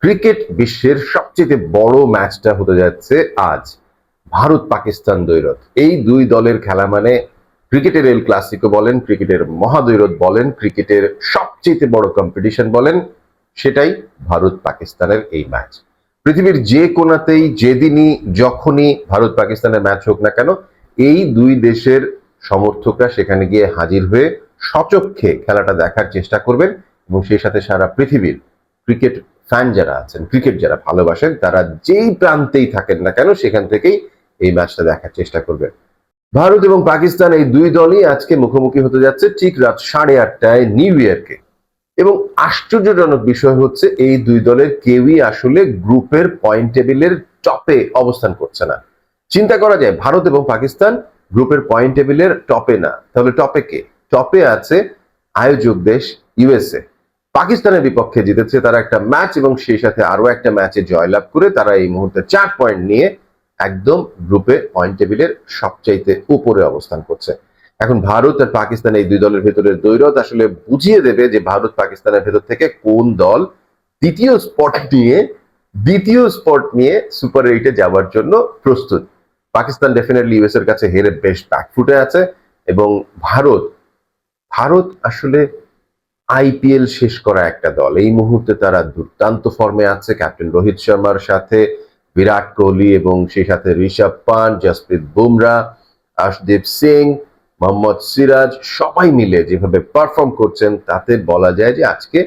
Cricket বিশ্বের সবচেয়ে বড় ম্যাচটা হতে যাচ্ছে আজ। ভারত পাকিস্তান দ্বৈরথ, এই দুই দলের খেলা মানে ক্রিকেটের এল ক্লাসিকো বলেন, ক্রিকেটের মহাদ্বৈরথ বলেন, ক্রিকেটের সবচেয়ে বড় কম্পিটিশন বলেন, সেটাই ভারত পাকিস্তানের এই ম্যাচ। পৃথিবীর যে কোনাতেই যেদিনই যখনই ভারত পাকিস্তানের ম্যাচ হোক না কেন, এই দুই দেশের সমর্থকরা সেখানে গিয়ে হাজির হয়ে সচক্ষে খেলাটা দেখার চেষ্টা করবেন এবং সেই সাথে সারা পৃথিবীর ক্রিকেট ফ্যান যারা আছেন, ক্রিকেট যারা ভালোবাসেন, তারা যেই প্রান্তেই থাকেন না কেন সেখান থেকেই এই ম্যাচটা দেখার চেষ্টা করবেন। ভারত এবং পাকিস্তান এই দুই দলই আজকে মুখোমুখি হতে যাচ্ছে ঠিক রাত 8:30টায় নিউ ইয়র্কে। এবং আশ্চর্যজনক বিষয় হচ্ছে এই দুই দলের কেউই আসলে গ্রুপের পয়েন্ট টেবিলের টপে অবস্থান করছে না। চিন্তা করা যায় ভারত এবং পাকিস্তান গ্রুপের পয়েন্ট টেবিলের টপে না, তাহলে টপে কে? টপে আছে আয়োজক দেশ ইউএসএ। পাকিস্তানের বিপক্ষে জিতেছে তারা একটা ম্যাচ এবং সেই সাথে আরো একটা ম্যাচে জয়লাভ করে তারা এই মুহূর্তে 4 পয়েন্ট নিয়ে একদম গ্রুপে পয়েন্ট টেবিলের সবচাইতে উপরে অবস্থান করছে। এখন ভারত আর পাকিস্তান এই দুই দলের ভেতরের দ্বৈরথ আসলে বুঝিয়ে দেবে যে ভারত পাকিস্তানের ভেতর থেকে কোন দল দ্বিতীয় স্পট নিয়ে সুপার 8-এ যাওয়ার জন্য প্রস্তুত। পাকিস্তান ডেফিনেটলি ইউএস এর কাছে হেরে বেশ ব্যাকফুটে আছে এবং ভারত ভারত আসলে আইপিএল শেষ করা একটা দল। এই মুহূর্তে তারা দুর্দান্ত ফর্মে আছে, ক্যাপ্টেন রোহিত শর্মার সাথে বিরাট কোহলি এবং সেই সাথে ঋষভ পান্ট, জসপ্রীত বুমরা, আশদীপ সিং, মোহাম্মদ সিরাজ সবাই মিলে যেভাবে পারফর্ম করছেন তাতে বলা যায় যে আজকে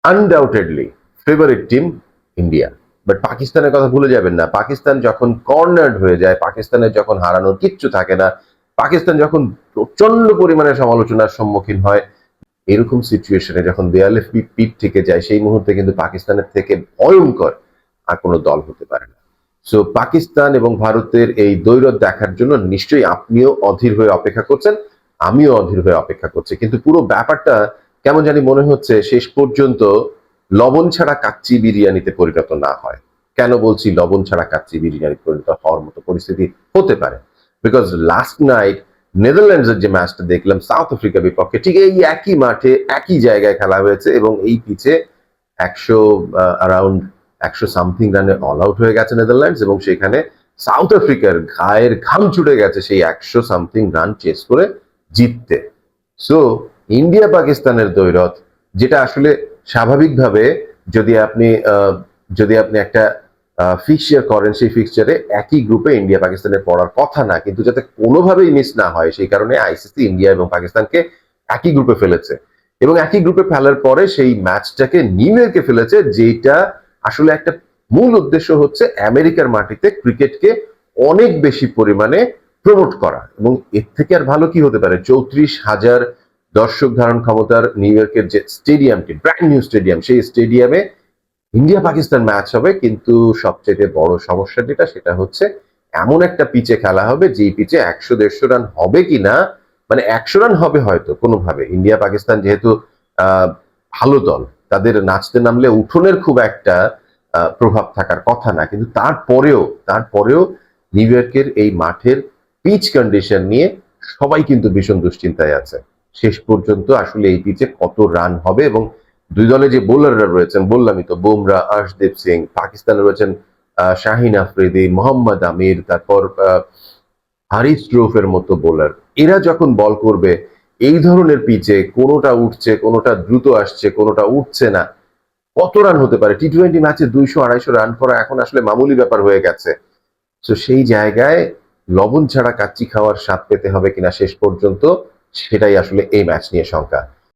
undoubtedly favourite team India. But পাকিস্তানের কথা ভুলে যাবেন না, পাকিস্তান যখন কর্নার্ড হয়ে যায়, পাকিস্তানের যখন হারানোর কিচ্ছু থাকে না, পাকিস্তান যখন প্রচন্ড পরিমাণে সমালোচনার সম্মুখীন হয়, এরকম সিচুয়েশনে যখন দেয়ালে পিঠ থেকে যায়, সেই মুহূর্তে কিন্তু পাকিস্তানের থেকে ভয়ঙ্কর আর কোনো দল হতে পারে না। সো পাকিস্তান এবং ভারতের এই দ্বৈরথ দেখার জন্য নিশ্চয়ই আপনিও অধীর হয়ে অপেক্ষা করছেন, আমিও অধীর হয়ে অপেক্ষা করছি। কিন্তু পুরো ব্যাপারটা কেমন জানি মনে হচ্ছে শেষ পর্যন্ত লবণ ছাড়া কাচ্চি বিরিয়ানিতে পরিণত না হয়। কেন বলছি লবণ ছাড়া কাচ্চি বিরিয়ানিতে পরিণত হওয়ার মতো পরিস্থিতি হতে পারে? বিকজ লাস্ট নাইট নেদারল্যান্ডসের যে ম্যাচটা দেখলাম সাউথ আফ্রিকার বিপক্ষে, ঠিক এই একই মাঠে একই জায়গায় খেলা হয়েছে এবং এই পিচে 100 সামথিং রানে অল আউট হয়ে গেছে নেদারল্যান্ডস এবং সেখানে সাউথ আফ্রিকার গায়ের ঘাম ছুটে গেছে সেই 100 সামথিং রান চেস করে জিততে। সো ইন্ডিয়া পাকিস্তানের দ্বৈরথ, যেটা আসলে স্বাভাবিকভাবে যদি আপনি একটা ফিক্সচার করেন, সেই ফিক্সচারে একই গ্রুপে ইন্ডিয়া পাকিস্তানের পড়ার কথা না, কিন্তু যাতে কোনোভাবেই মিস না হয় সেই কারণে আইসিসি ইন্ডিয়া এবং পাকিস্তানকে একই গ্রুপে ফেলেছে এবং একই গ্রুপে ফেলার পরে সেই ম্যাচটাকে নিউ ইয়র্কে ফেলেছে, যেটা আসলে একটা মূল উদ্দেশ্য হচ্ছে আমেরিকার মাটিতে ক্রিকেটকে অনেক বেশি পরিমাণে প্রমোট করা। এবং এর থেকে আর ভালো কি হতে পারে? 34,000 দর্শক ধারণ ক্ষমতার নিউ ইয়র্কের যে স্টেডিয়ামটি, ব্র্যান্ড নিউ স্টেডিয়াম, সেই স্টেডিয়ামে ইন্ডিয়া পাকিস্তান ম্যাচ হবে, কিন্তু সবচেয়ে বড় সমস্যা যেটা সেটা হচ্ছে এমন একটা পিচে খেলা হবে যেই পিচে 100-150 রান হবে কিনা, মানে 100 রান হবে হয়তো কোনোভাবে। ইন্ডিয়া পাকিস্তান যেহেতু ভালো দল, তাদের নাচতে নামলে উঠোনের খুব একটা প্রভাব থাকার কথা না, কিন্তু তারপরেও নিউ ইয়র্কের এই মাঠের পিচ কন্ডিশন নিয়ে সবাই কিন্তু ভীষণ দুশ্চিন্তায় আছে। শেষ পর্যন্ত আসলে এই পিচে কত রান হবে এবং দুই দলে যে বোলাররা রয়েছেন, বললামই তো, বুমরা, আশদীপ সিং, পাকিস্তানে রয়েছেন শাহিন আফ্রিদি, মোহাম্মদ আমির, তারপর হারিস রৌফের মতো বোলার। এরা যখন বল করবে এই ধরনের পিচে, কোনোটা উঠছে, কোনোটা দ্রুত আসছে, কোনোটা উঠছে না, কত রান হতে পারে? টি-20 ম্যাচে 200-250 রান করা এখন আসলে মামুলি ব্যাপার হয়ে গেছে। তো সেই জায়গায় লবণ ছাড়া কাচ্চি খাওয়ার স্বাদ পেতে হবে কিনা শেষ পর্যন্ত, সেটাই আসলে এই ম্যাচ নিয়ে শঙ্কা।